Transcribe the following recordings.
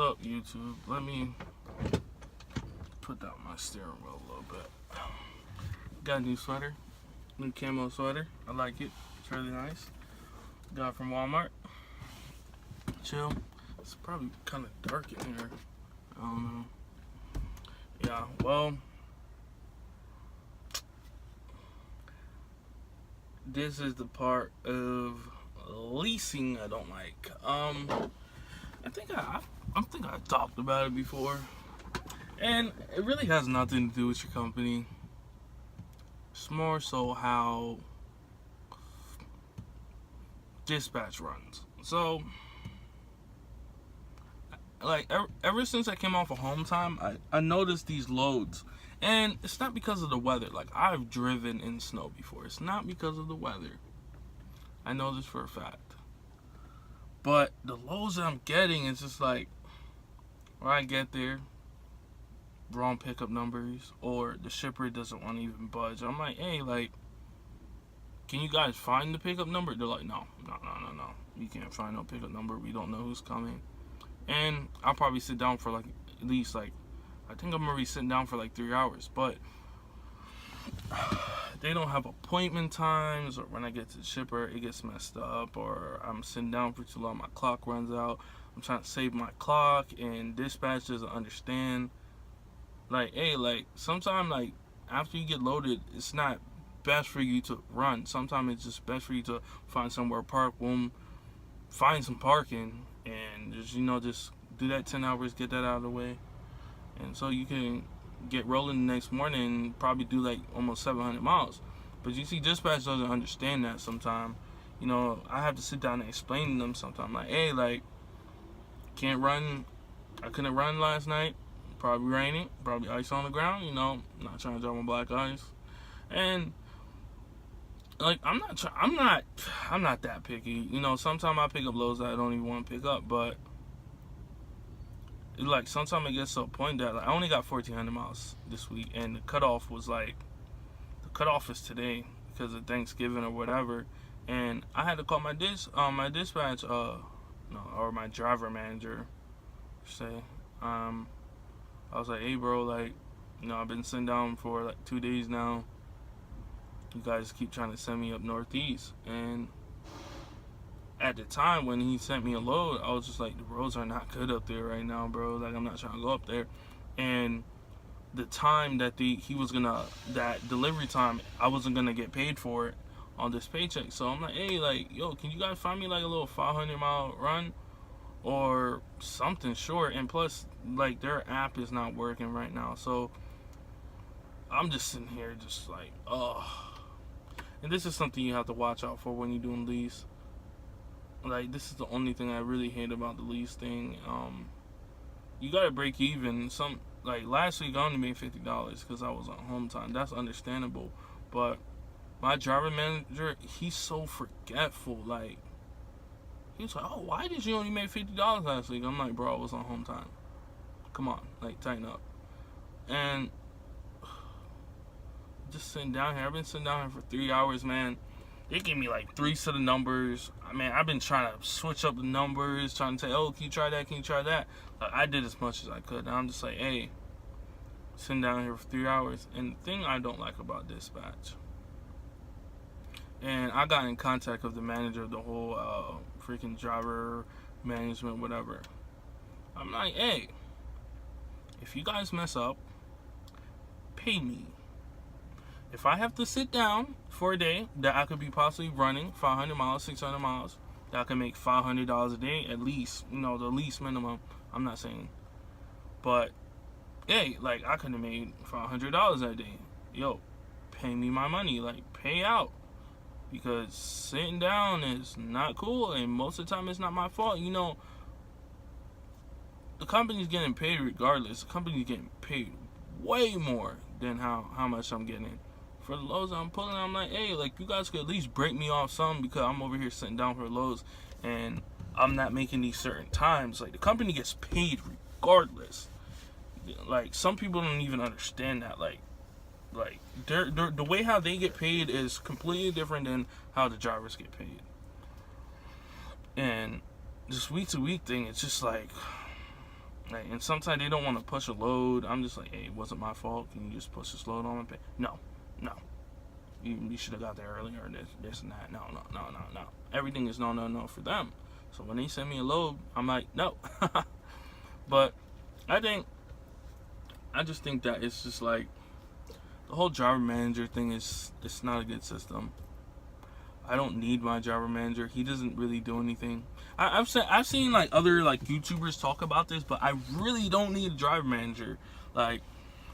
up, YouTube? Let me put down my steering wheel a little bit. Got a new sweater, new camo sweater. I like it. It's really nice. Got it from Walmart. Chill. It's probably kind of dark in here. I don't know. Yeah, well, this is the part of leasing I don't like. I think I talked about it before, and it really has nothing to do with your company. It's more so how dispatch runs. So, like, ever since I came off of home time, I noticed these loads. And it's not because of the weather. Like, I've driven in snow before. It's not because of the weather. I know this for a fact. But the loads that I'm getting is just like, when I get there, wrong pickup numbers, or the shipper doesn't want to even budge. I'm like, hey, like, can you guys find the pickup number? They're like, no. You can't find no pickup number. We don't know who's coming. And I'll probably sit down for like, at least like, I think I'm already sitting down for like 3 hours. But they don't have appointment times, or when I get to the shipper, it gets messed up, or I'm sitting down for too long, my clock runs out. I'm trying to save my clock, and dispatch doesn't understand. Like, hey, like, sometimes, like, after you get loaded, it's not best for you to run. Sometimes it's just best for you to find somewhere to park, boom, find some parking, and just, just do that 10 hours, get that out of the way. And so you can get rolling the next morning and probably do like almost 700 miles. But you see, dispatch doesn't understand that sometimes. I have to sit down and explain to them sometimes. Like, hey, like, can't run. I couldn't run last night. Probably raining. Probably ice on the ground. Not trying to drive on black ice. And like, I'm not that picky. Sometimes I pick up loads that I don't even want to pick up, but like, sometimes it gets to a point that, like, I only got 1,400 miles this week, and the cutoff is today because of Thanksgiving or whatever. And I had to call my dispatch, or my driver manager, say, I was like, hey, bro, like, I've been sitting down for like 2 days now. You guys keep trying to send me up northeast. And at the time when he sent me a load, I was just like, the roads are not good up there right now, bro. Like, I'm not trying to go up there. And the time that that delivery time, I wasn't gonna get paid for it on this paycheck. So I'm like, hey, like, yo, can you guys find me like a little 500-mile run or something short? And plus, like, their app is not working right now. So I'm just sitting here just like, oh. And this is something you have to watch out for when you're doing lease. Like, this is the only thing I really hate about the lease thing. You gotta break even. Like, last week I only made $50 because I was on home time. That's understandable. But my driver manager, he's so forgetful. Like, he was like, oh, why did you only make $50 last week? I'm like, bro, I was on home time. Come on, like, tighten up. And just sitting down here. I've been sitting down here for 3 hours, man. They gave me like 3 set of numbers. I mean, I've been trying to switch up the numbers, trying to say, oh, can you try that? Can you try that? Like, I did as much as I could. And I'm just like, hey, sitting down here for 3 hours. And the thing I don't like about dispatch, and I got in contact with the manager of the whole freaking driver management, whatever. I'm like, hey, if you guys mess up, pay me. If I have to sit down for a day that I could be possibly running 500 miles, 600 miles, that I can make $500 a day at least, the least minimum. I'm not saying. But, hey, like, I could have made $500 that day. Yo, pay me my money. Like, pay out. Because sitting down is not cool, and most of the time it's not my fault. The company's getting paid regardless. The company's getting paid way more than how much I'm getting. For the loads I'm pulling, I'm like, hey, like, you guys could at least break me off some, because I'm over here sitting down for loads and I'm not making these certain times. Like, the company gets paid regardless. Like, some people don't even understand that. Like the way how they get paid is completely different than how the drivers get paid. And this week to week thing, it's just like, Like, and sometimes they don't want to push a load. I'm just like, hey, it wasn't my fault. Can you just push this load on my pay? No, no. You should have got there earlier. This and that. No, no, no, no, no. Everything is no, no, no for them. So when they send me a load, I'm like, no. But I just think that it's just like the whole driver manager thing it's not a good system. I don't need my driver manager. He doesn't really do anything. I've seen like other like YouTubers talk about this, but I really don't need a driver manager. Like,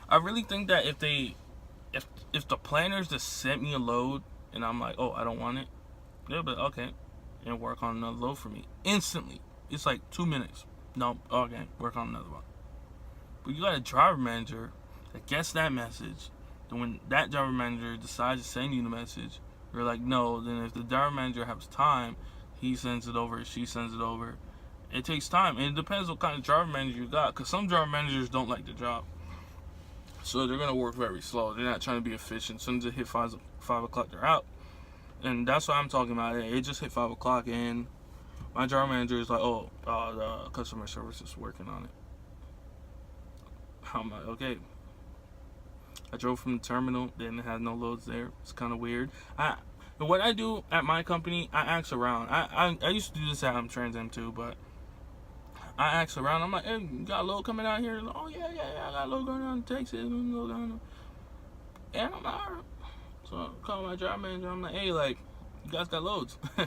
I really think that if the planners just sent me a load and I'm like, oh, I don't want it, they'll be like, okay, and work on another load for me instantly. It's like 2 minutes. No, okay, work on another one. But you got a driver manager that gets that message. Then when that driver manager decides to send you the message, you're like, no. Then if the driver manager has time, he sends it over, she sends it over. It takes time, and it depends what kind of driver manager you got. Because some driver managers don't like the job, so they're gonna work very slow. They're not trying to be efficient. As soon as it hit 5 o'clock, they're out. And that's what I'm talking about. It just hit 5 o'clock, and my driver manager is like, oh, the customer service is working on it. I'm like, okay. I drove from the terminal, didn't have no loads there. It's kind of weird. What I do at my company, I ask around. I used to do this at Trans M too, but I ask around. I'm like, hey, you got a load coming out here? Oh, yeah, I got a load going on in Texas. And I'm like, all right. So I call my driver manager. I'm like, hey, like, you guys got loads. Why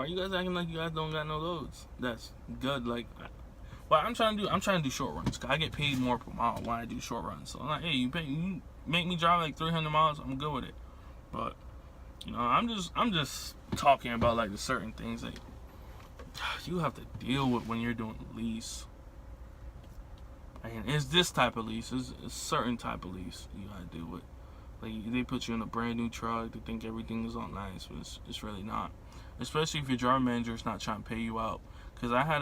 are you guys acting like you guys don't got no loads? That's good. Like, what I'm trying to do short runs. Cause I get paid more per mile when I do short runs. So I'm like, hey, you make me drive like 300 miles. I'm good with it. But you know, I'm just talking about like the certain things that you have to deal with when you're doing lease. And it's this type of lease. It's a certain type of lease you gotta deal with. Like, they put you in a brand new truck. They think everything is all nice, but it's really not. Especially if your driver manager is not trying to pay you out. Cause I had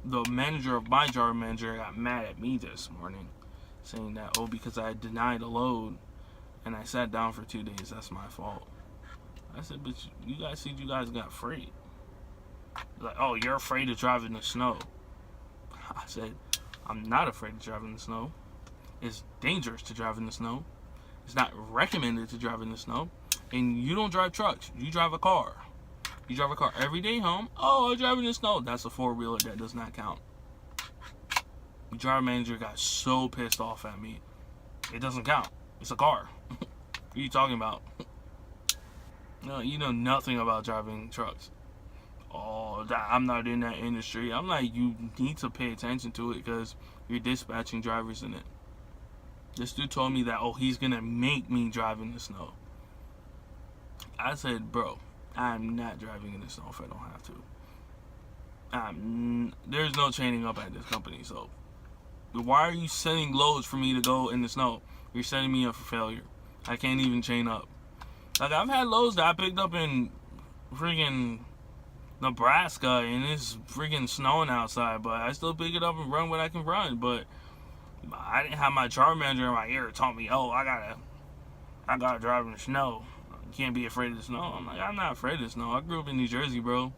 the manager of my driver manager got mad at me this morning, saying that, oh, because I denied a load and I sat down for 2 days, that's my fault. I said, but you guys said you guys got free. Like, oh, you're afraid to drive in the snow. I said, I'm not afraid to drive in the snow. It's dangerous to drive in the snow. It's not recommended to drive in the snow. And you don't drive trucks. You drive a car. You drive a car every day home. Oh, I'm driving in the snow. That's a four-wheeler. That does not count. The driver manager got so pissed off at me. It doesn't count. It's a car. What are you talking about? No, you know nothing about driving trucks. Oh, I'm not in that industry. I'm like, you need to pay attention to it because you're dispatching drivers in it. This dude told me that, oh, he's going to make me drive in the snow. I said, bro, I'm not driving in the snow if I don't have to. There's no chaining up at this company, so why are you sending loads for me to go in the snow? You're setting me up for failure. I can't even chain up. Like, I've had loads that I picked up in freaking Nebraska and it's freaking snowing outside, but I still pick it up and run what I can run. But I didn't have my driver manager in my ear tell me, oh, I gotta drive in the snow. You can't be afraid of the snow. I'm like, I'm not afraid of the snow. I grew up in New Jersey, bro.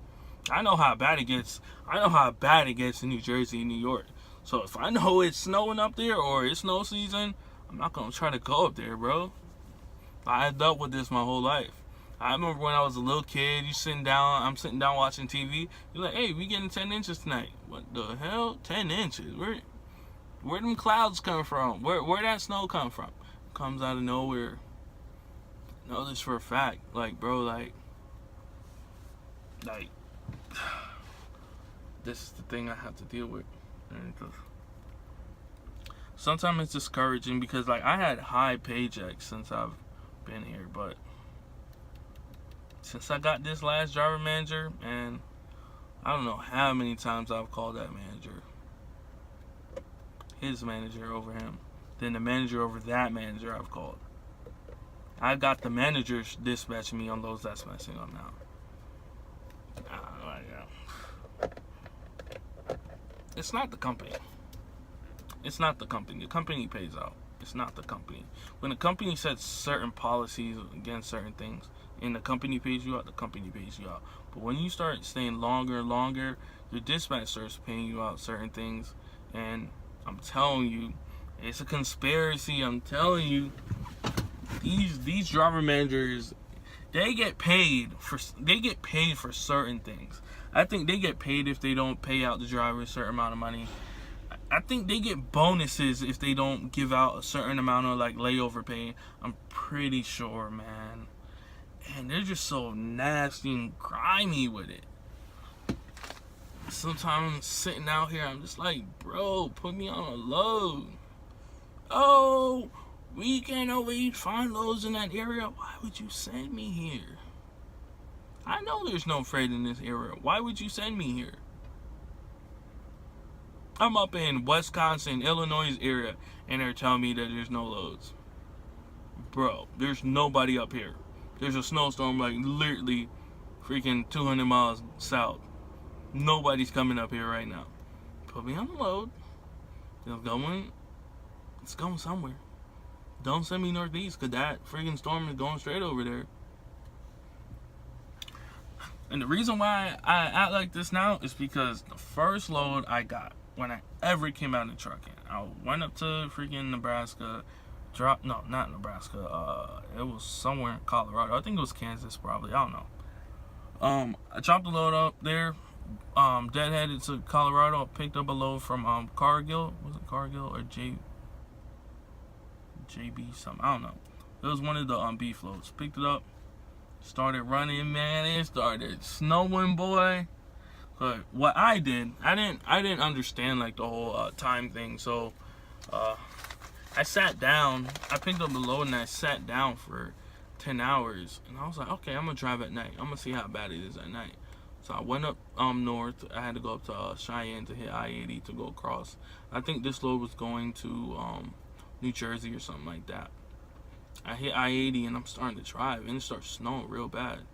I know how bad it gets. I know how bad it gets in New Jersey and New York. So if I know it's snowing up there or it's snow season, I'm not gonna try to go up there, bro. I dealt with this my whole life. I remember when I was a little kid, I'm sitting down watching TV. You're like, hey, we getting 10 inches tonight. What the hell? 10 inches? Where them clouds come from? Where that snow come from? It comes out of nowhere. I know this for a fact. Like, bro, like this is the thing I have to deal with. And sometimes it's discouraging because, like, I had high paychecks since I've been here, but since I got this last driver manager, and I don't know how many times I've called that manager, his manager over him, then the manager over that manager I've called. I got the managers dispatching me on those that's messing up now. It's not the company. It's not the company. The company pays out. It's not the company. When the company sets certain policies against certain things, and the company pays you out, the company pays you out. But when you start staying longer and longer, your dispatch starts paying you out certain things. And I'm telling you, it's a conspiracy. I'm telling you, these driver managers, they get paid for certain things. I think they get paid if they don't pay out the driver a certain amount of money. I think they get bonuses if they don't give out a certain amount of like layover pay. I'm pretty sure, man. And they're just so nasty and grimy with it. Sometimes I'm sitting out here, I'm just like, bro, put me on a load. Oh, we can't always find loads in that area. Why would you send me here? I know there's no freight in this area. Why would you send me here? I'm up in Wisconsin, Illinois area, and they're telling me that there's no loads. Bro, there's nobody up here. There's a snowstorm like literally freaking 200 miles south. Nobody's coming up here right now. Put me on the load. It's going somewhere. Don't send me northeast, because that freaking storm is going straight over there. And the reason why I act like this now is because the first load I got when I ever came out of trucking, I went up to freaking Nebraska, not Nebraska, it was somewhere in Colorado. I think it was Kansas probably, I don't know. I chopped the load up there, deadheaded to Colorado, picked up a load from Cargill. Was it Cargill or JB something? I don't know. It was one of the beef loads. Picked it up, started running, man. It started snowing, boy. But what I didn't understand like the whole time thing. So I sat down. I picked up the load and I sat down for 10 hours. And I was like, okay, I'm gonna drive at night. I'm gonna see how bad it is at night. So I went up north. I had to go up to Cheyenne to hit I-80 to go across. I think this load was going to New Jersey or something like that. I hit I-80 and I'm starting to drive and it starts snowing real bad.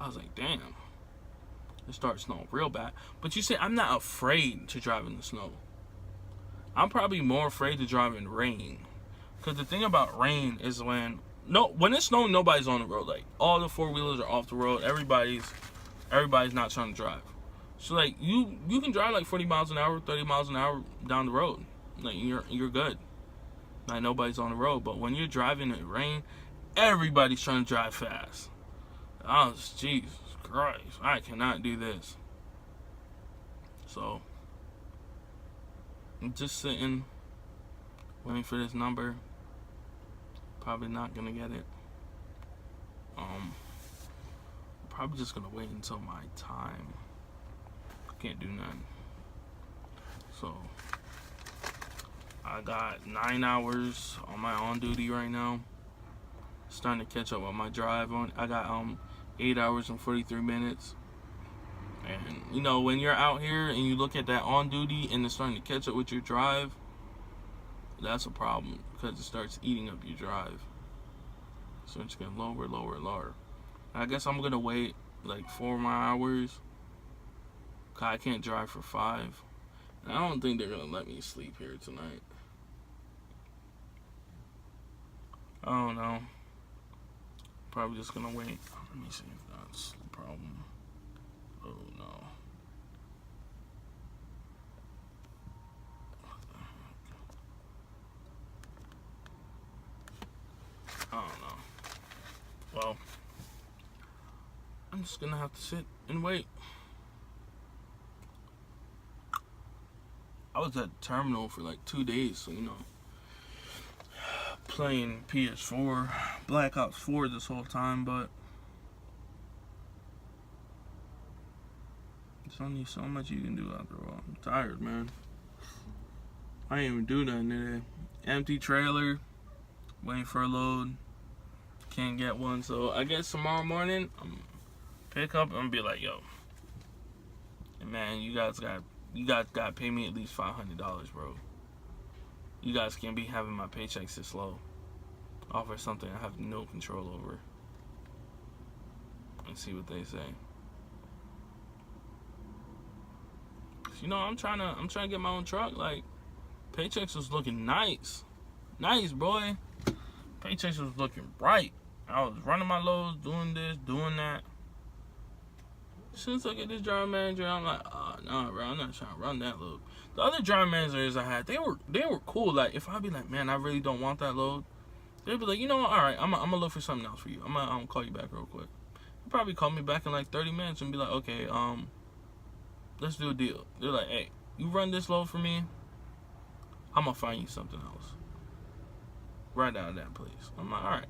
I was like, damn. It starts snowing real bad. But you see, I'm not afraid to drive in the snow. I'm probably more afraid to drive in rain. Because the thing about rain is when it's snowing, nobody's on the road. Like, all the four-wheelers are off the road. Everybody's not trying to drive. So, like, you can drive like 40 miles an hour, 30 miles an hour down the road. Like, you're good. Like, nobody's on the road. But when you're driving in rain, everybody's trying to drive fast. Oh, Jesus Christ. I cannot do this. So, I'm just sitting, waiting for this number. Probably not gonna get it. Probably just gonna wait until my time. Can't do nothing. So, I got 9 hours on my on duty right now. Starting to catch up with my drive on. I got 8 hours and 43 minutes. And you know, when you're out here and you look at that on duty and it's starting to catch up with your drive, that's a problem because it starts eating up your drive. So it's getting lower, lower, lower. I guess I'm gonna wait like 4 more hours. Cause I can't drive for 5. And I don't think they're gonna let me sleep here tonight. I don't know. Probably just gonna wait. Let me see if that's the problem. Oh no. What the heck? I don't know. Well, I'm just gonna have to sit and wait. I was at the terminal for like 2 days, so you know, playing PS4, Black Ops 4 this whole time, but there's only so much you can do after a while. I'm tired, man. I ain't even do nothing today. Empty trailer, waiting for a load. Can't get one, so I guess tomorrow morning I'm pick up and be like, yo, man, you guys gotta pay me at least $500, bro. You guys can't be having my paychecks this low. Offer something I have no control over. And see what they say. You know, I'm trying to get my own truck. Like, paychecks was looking nice, boy. Paychecks was looking bright. I was running my loads, doing this, doing that. Since I get this driver manager, I'm like, oh, nah, bro, I'm not trying to run that load. The other driver managers I had, they were cool. Like, if I'd be like, man, I really don't want that load, they'd be like, you know what, all right, I'm gonna look for something else for you. I'm gonna call you back real quick. They'd probably call me back in like 30 minutes and be like, okay, let's do a deal. They're like, hey, you run this load for me, I'm gonna find you something else right out of that place. I'm like, all right.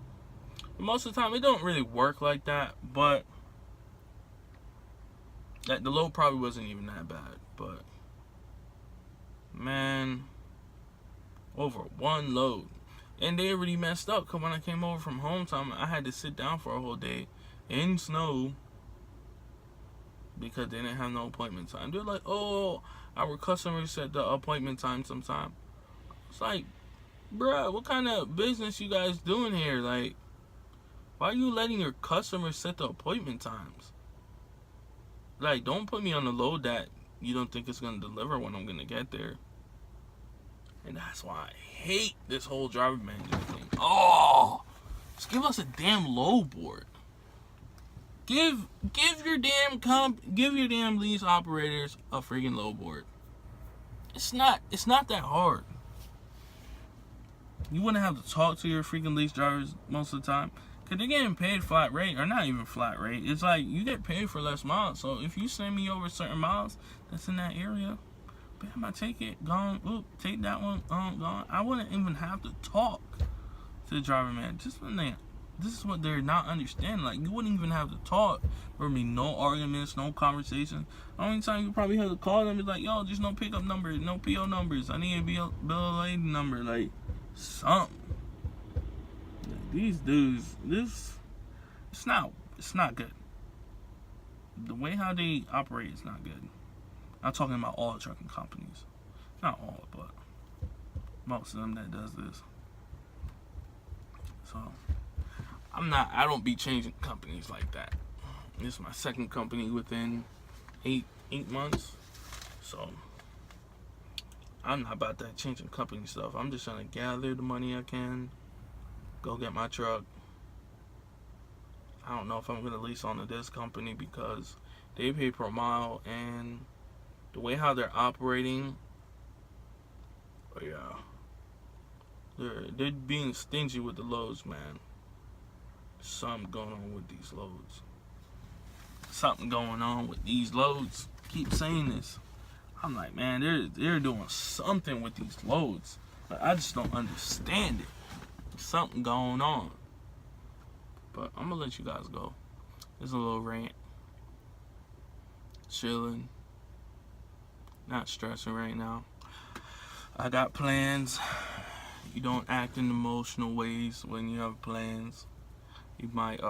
And most of the time, it don't really work like that, but that the load probably wasn't even that bad. But man, over one load, and they already messed up because when I came over from home time, I had to sit down for a whole day in snow because they didn't have no appointment time. They're like, oh, our customers set the appointment time sometime. It's like, bruh, what kind of business you guys doing here? Like, why are you letting your customers set the appointment times? Like, don't put me on the load that you don't think it's going to deliver when I'm going to get there. And that's why I hate this whole driver manager thing. Oh, just give us a damn load board. Give your damn lease operators a freaking load board. It's not that hard. You wouldn't have to talk to your freaking lease drivers most of the time. Because they're getting paid flat rate, or not even flat rate. It's like, you get paid for less miles. So if you send me over certain miles that's in that area, bam, I take it, gone, oop, take that one, gone. I wouldn't even have to talk to the driver, man. This is what they're not understanding. Like, you wouldn't even have to talk. There would be no arguments, no conversation. The only time you probably have to call them is like, yo, there's no pickup numbers, no PO numbers. I need a bill of lading number, like, something. These dudes, it's not good. The way how they operate is not good. I'm talking about all the trucking companies. Not all, but most of them that does this. So, I don't be changing companies like that. This is my second company within eight months. So, I'm not about that changing company stuff. I'm just trying to gather the money I can, go get my truck. I don't know if I'm going to lease onto this company because they pay per mile, and the way how they're operating, oh yeah, they're being stingy with the loads, man. Something going on with these loads. Something going on with these loads. Keep saying this. I'm like, man, they're doing something with these loads. Like, I just don't understand it. Something going on. But I'm gonna let you guys go. There's a little rant. Chilling. Not stressing right now. I got plans. You don't act in emotional ways when you have plans. You might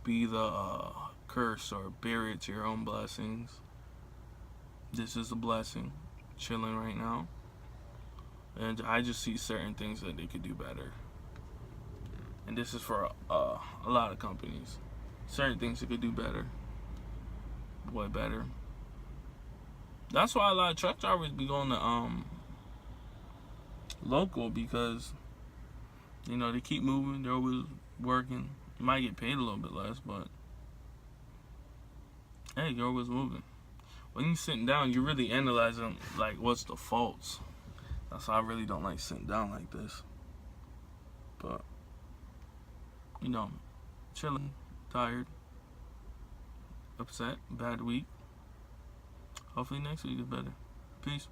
be the curse or bear it to your own blessings. This is a blessing. Chilling right now. And I just see certain things that they could do better. And this is for a lot of companies. Certain things they could do better. Way better. That's why a lot of truck drivers be going to local, because they keep moving, they're always working. You might get paid a little bit less, but hey, you're always moving. When you're sitting down, you're really analyzing like what's the faults. That's why I really don't like sitting down like this. But chilling, tired, upset, bad week. Hopefully next week is better. Peace.